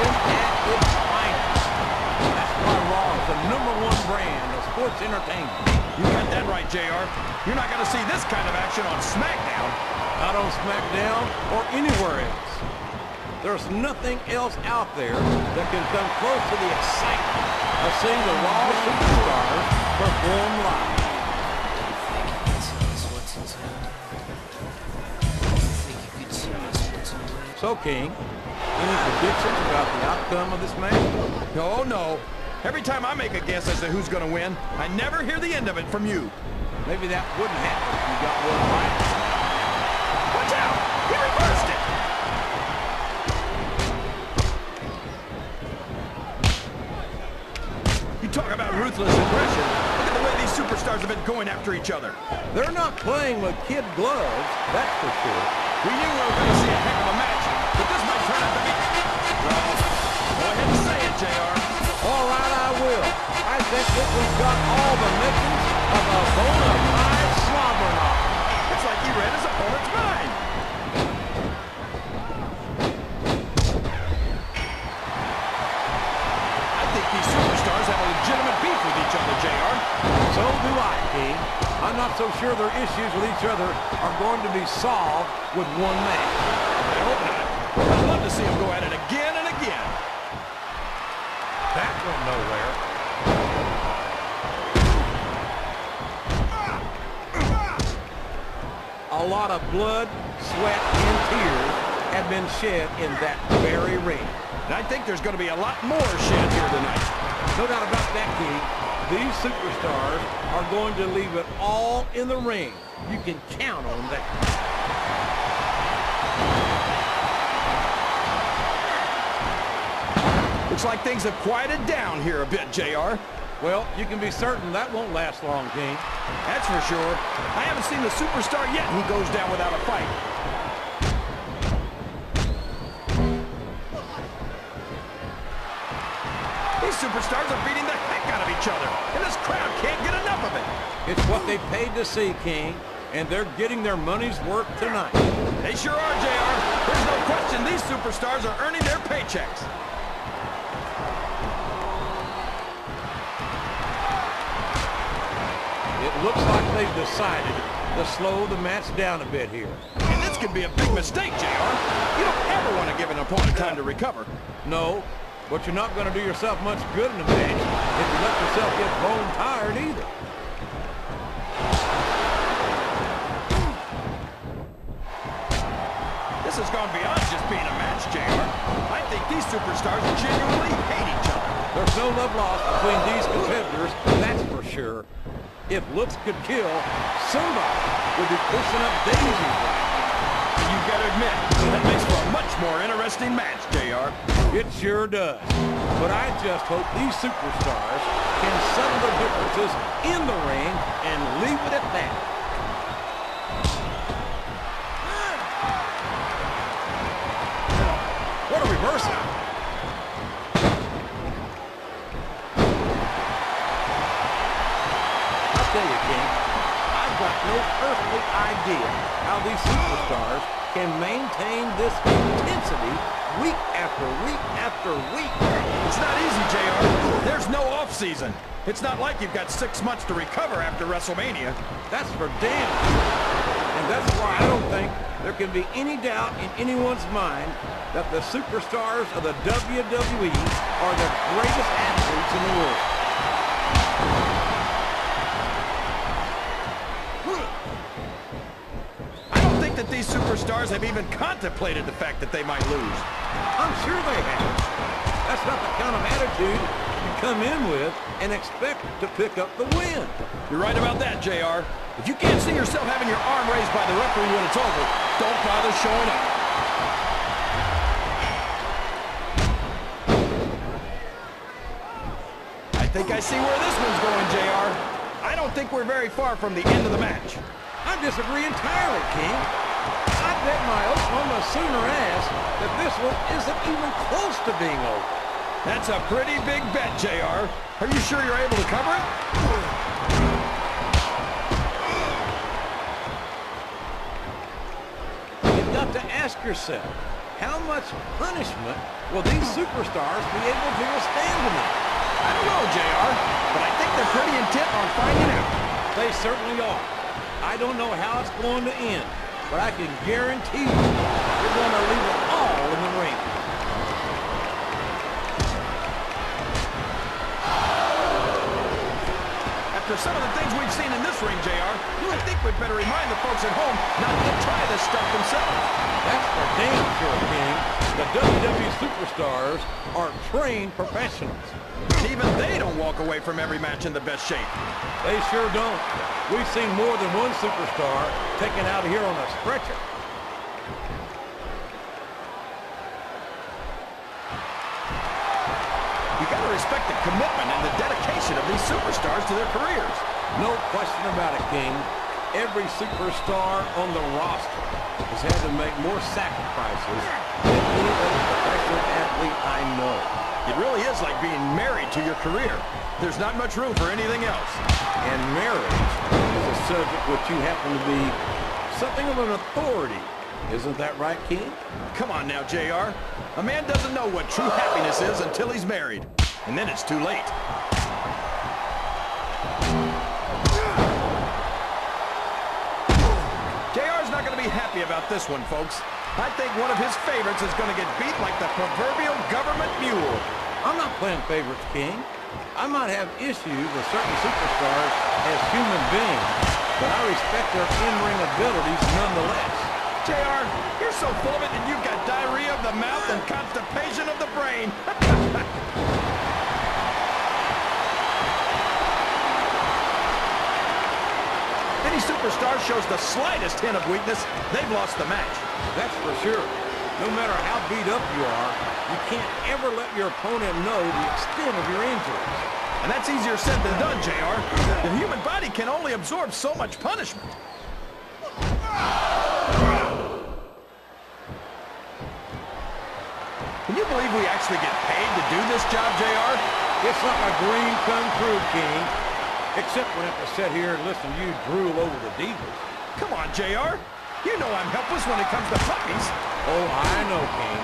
action at its finest. That's why Raw is the #1 brand of sports entertainment. You got that right, JR. You're not going to see this kind of action on SmackDown. Not on SmackDown or anywhere else. There's nothing else out there that can come close to the excitement of seeing the Raw superstars perform live. So, King, any predictions about the outcome of this match? Oh, no. Every time I make a guess as to who's going to win, I never hear the end of it from you. Maybe that wouldn't happen if you got one right. Watch out! He reversed it! You talk about ruthless aggression. Look at the way these superstars have been going after each other. They're not playing with kid gloves, that's for sure. We knew we were going to see a heck of a match, but this might turn out to be... Well, go ahead and say it, JR. All right, I will. I think this one's got all the makings of a bona fide slobber knocker. It's like he read his opponent's mind. I think these superstars have a legitimate beef with each other, JR. So do I, King. I'm not so sure their issues with each other are going to be solved with one match. I hope not. I'd love to see them go at it again and again. That went nowhere. A lot of blood, sweat, and tears have been shed in that very ring. And I think there's going to be a lot more shed here tonight. No doubt about that, King. These superstars are going to leave it all in the ring. You can count on that. Looks like things have quieted down here a bit, JR. Well, you can be certain that won't last long, King. That's for sure. I haven't seen the superstar yet who goes down without a fight. These superstars are beating the heck out of each other, and this crowd can't get enough of it. It's what they paid to see, King, and they're getting their money's worth tonight. They sure are, JR. There's no question these superstars are earning their paychecks. It looks like they've decided to slow the match down a bit here. And this could be a big mistake, JR. You don't ever want to give an opponent time to recover. No, but you're not going to do yourself much good in a match if you let yourself get bone tired either. This has gone beyond just being a match, JR. I think these superstars genuinely hate each other. There's no love lost between these competitors, that's for sure. If looks could kill, somebody would be pushing up daisies. You gotta admit, that makes for a much more interesting match, JR. It sure does. But I just hope these superstars can settle their differences in the ring and leave it at that. What a reversal. I'll tell you, King, I've got no earthly idea how these superstars can maintain this intensity week after week after week. It's not easy, JR. There's no off-season. It's not like you've got 6 months to recover after WrestleMania. That's for damn sure. And that's why I don't think there can be any doubt in anyone's mind that the superstars of the WWE are the greatest athletes in the world. I don't think that these superstars have even contemplated the fact that they might lose. I'm sure they have. That's not the kind of attitude you come in with and expect to pick up the win. You're right about that, JR. If you can't see yourself having your arm raised by the referee when it's over, don't bother showing up. I think I see where this one's going, JR. I don't think we're very far from the end of the match. I disagree entirely, King. I bet my Oklahoma Sooner ass that this one isn't even close to being over. That's a pretty big bet, JR. Are you sure you're able to cover it? You've got to ask yourself, How much punishment will these superstars be able to withstand tonight? I don't know, JR, but I think they're pretty intent on finding out. They certainly are. I don't know how it's going to end, but I can guarantee you they're going to leave it all in the ring. After some of the things we've seen in this ring, JR, I think we'd better remind the folks at home not to try this stuff themselves. That's for damn sure, King. The WWE superstars are trained professionals. Even they don't walk away from every match in the best shape. They sure don't. We've seen more than one superstar taken out of here on a stretcher. You gotta respect the commitment and the dedication of these superstars to their careers. No question about it, King. Every superstar on the roster has had to make more sacrifices than any other professional athlete I know. It really is like being married to your career. There's not much room for anything else. And marriage is a subject which you happen to be something of an authority. Isn't that right, King? Come on now, JR. A man doesn't know what true happiness is until he's married. And then it's too late. JR's not going to be happy about this one, folks. I think one of his favorites is going to get beat like the proverbial government mule. I'm not playing favorites, King. I might have issues with certain superstars as human beings, but I respect their in-ring abilities nonetheless. JR, you're so full of it and you've got diarrhea of the mouth and constipation of the brain. Any superstar shows the slightest hint of weakness, they've lost the match. That's for sure. No matter how beat up you are, you can't ever let your opponent know the extent of your injuries. And that's easier said than done, JR. The human body can only absorb so much punishment. Can you believe we actually get paid to do this job, JR? It's like a dream come true, King. Except when I have to sit here and listen to you drool over the divas. Come on, JR. You know I'm helpless when it comes to puppies. Oh, I know, King.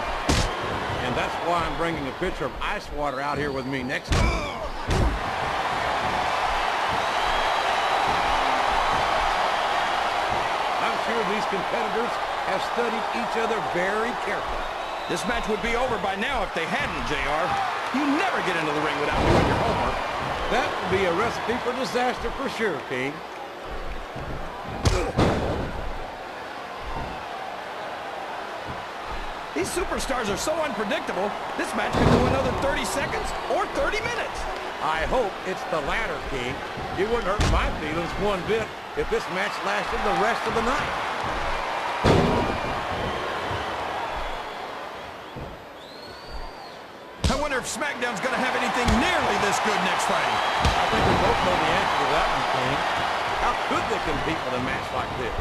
And that's why I'm bringing a pitcher of ice water out here with me next time. I'm sure these competitors have studied each other very carefully. This match would be over by now if they hadn't, JR. You never get into the ring without doing your homework. That would be a recipe for disaster for sure, King. These superstars are so unpredictable, this match could go another 30 seconds or 30 minutes. I hope it's the latter, King. It wouldn't hurt my feelings one bit if this match lasted the rest of the night. I wonder if SmackDown's going to have anything nearly this good next Friday. I think we both know the answer to that one, King. How could they compete with a match like this?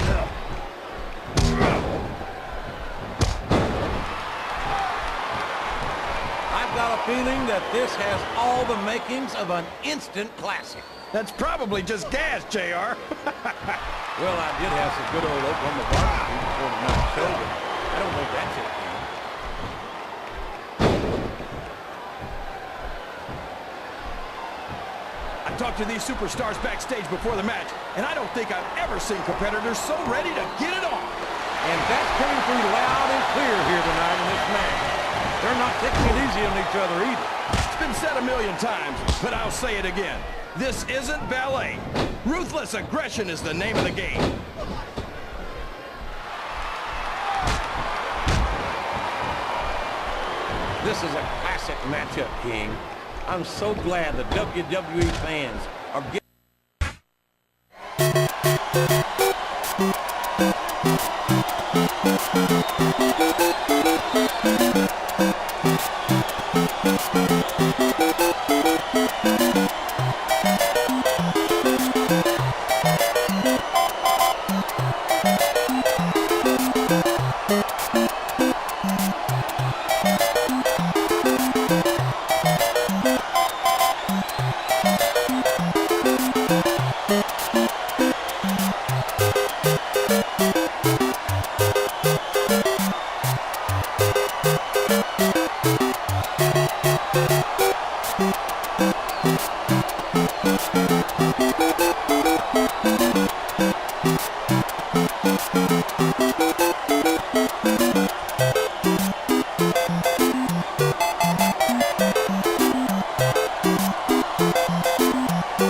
I've got a feeling that this has all the makings of an instant classic. That's probably just gas, JR. Well, I did have some good old Oklahoma barbecue before the night show, but I don't think that's it, King. I talked to these superstars backstage before the match, and I don't think I've ever seen competitors so ready to get it on. And that's coming through loud and clear here tonight in this match. They're not taking it easy on each other either. It's been said a million times, but I'll say it again. This isn't ballet. Ruthless aggression is the name of the game. This is a classic matchup, King. I'm so glad the WWE fans are getting... Bye.